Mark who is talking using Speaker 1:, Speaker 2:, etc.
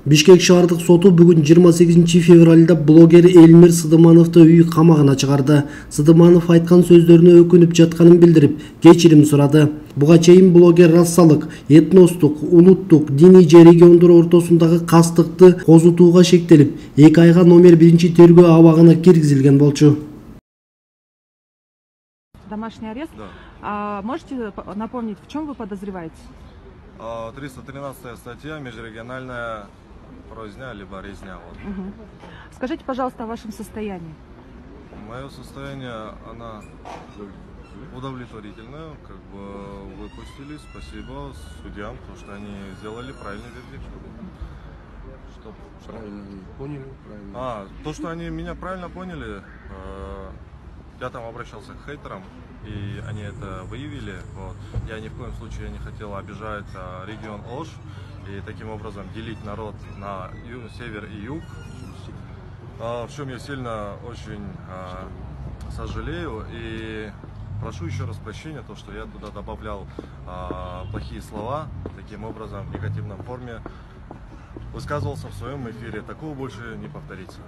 Speaker 1: Бишкек шаардык соту бүгүн 28 февралда блогер Эльмир Сыдымановду үй камагына чыгарды. Сыдыманов айткан сөздөрүнө өкүнүп жатканын билдирип, кечирим сурады. Буга чейин блогер рассалык, этностук, улуттук, диний же региондор ортосундагы кастыкты козутууга шектелип, 2 айга номер 1 тергөө абагына киргизилген болчу.
Speaker 2: Домашний арест?
Speaker 3: Да.
Speaker 2: Можете напомнить, в чем вы подозреваете?
Speaker 3: 313 статья, межрегиональная розня, либо резня. Вот.
Speaker 2: Скажите, пожалуйста, о вашем состоянии.
Speaker 3: Мое состояние, она удовлетворительное, как бы выпустили, спасибо судьям, потому что они сделали правильный вердикт.
Speaker 4: Правильно поняли? Правильно.
Speaker 3: То, что они меня правильно поняли, я там обращался к хейтерам, и они это выявили. Вот. Я ни в коем случае не хотел обижать регион Ош и таким образом делить народ на север и юг. В чем я сильно очень сожалею и прошу еще раз прощения, то, что я туда добавлял плохие слова, таким образом в негативной форме высказывался в своем эфире. Такого больше не повторится.